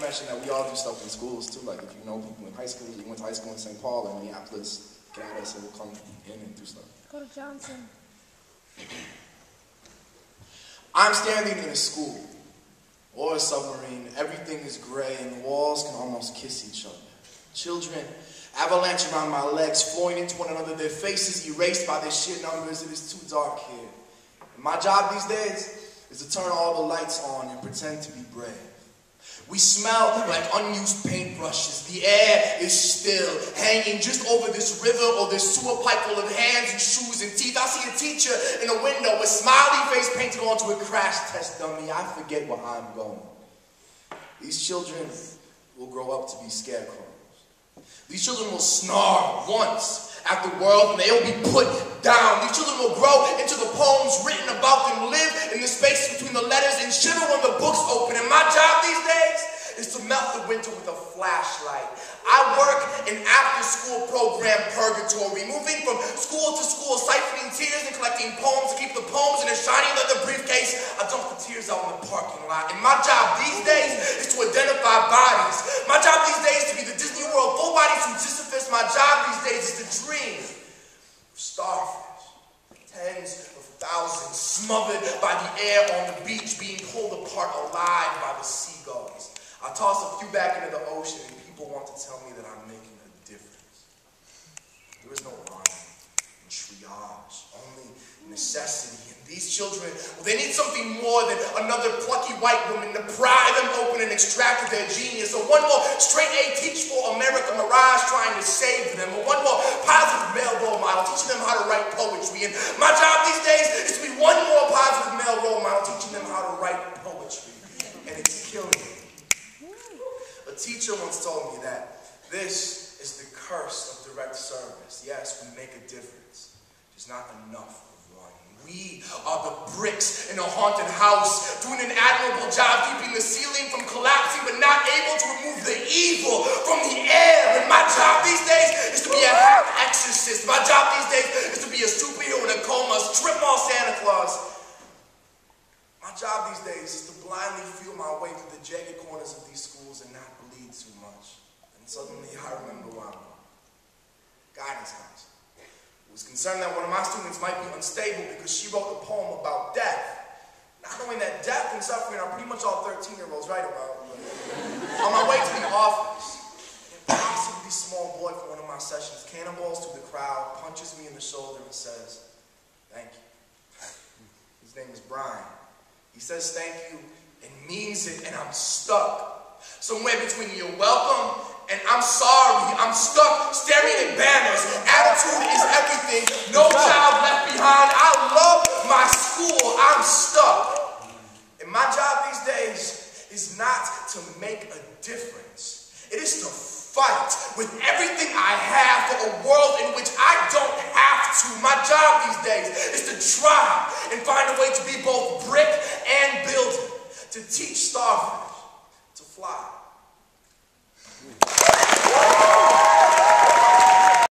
mention that we all do stuff in schools too. Like if you know people in high school, you went to high school in St. Paul or Minneapolis, get at us and we'll come in and do stuff. Go to Johnson. I'm standing in a school or a submarine. Everything is gray and the walls can almost kiss each other. Children avalanche around my legs, flowing into one another, their faces erased by their sheer numbers. It is too dark here. And my job these days is to turn all the lights on and pretend to be brave. We smell like unused paintbrushes. The air is still, hanging just over this river or this sewer pipe full of hands and shoes and teeth. I see a teacher in a window with smiley face painted onto a crash test dummy. I forget where I'm going. These children will grow up to be scarecrows. These children will snarl once at the world and they'll be put down. These children will grow into the poems written about them, live in the space between the letters and shiver when the books open. And my job these days is to melt the winter with a flashlight. I work in after-school program purgatory, moving from school to school, siphoning tears and collecting poems to keep the poems in a shiny leather briefcase. I dump the tears out in the parking lot. And my job these days is to identify bodies. My job these days is to be the Disney World full-body Sisyphus. My job these days is to dream of starfish. Tens of thousands smothered by the air on the beach, being pulled apart alive by the seagulls. I toss a few back into the ocean and people want to tell me that I'm making a difference. There is no rhyme and triage, only necessity. And these children, well, they need something more than another plucky white woman to pry them open and extract their genius. Or one more straight A teach for America mirage trying to save them. Or one more positive male role model teaching them how to write poetry. And my job these days is to be one more positive male role model teaching them how to write poetry. And it's killing me. A teacher once told me that this is the curse of direct service. Yes, we make a difference. There's not enough of one. We are the bricks in a haunted house, doing an admirable job keeping the ceiling from collapsing, but not able to remove the evil from the air. And my job these days is to be a half exorcist. My job these days is to be a superhero in a coma, strip mall Santa Claus. My job these days is to blindly feel my way through the jagged corners of these schools and not bleed too much. And suddenly I remember why I'm going. Guidance counselor. Who was concerned that one of my students might be unstable because she wrote a poem about death. Not knowing that death and suffering are pretty much all 13-year-olds right about. On my way to the office, an impossibly small boy from one of my sessions cannonballs through the crowd, punches me in the shoulder and says, "Thank you." His name is Brian. He says thank you and means it, and I'm stuck. Somewhere between you're welcome and I'm sorry. I'm stuck staring at banners. Attitude is everything. No child left behind. I love my school. I'm stuck. And my job these days is not to make a difference. It is to fight with everything I have for a world in which I don't have to. My job these days is to try and find a way to be both brick and building, to teach Starfish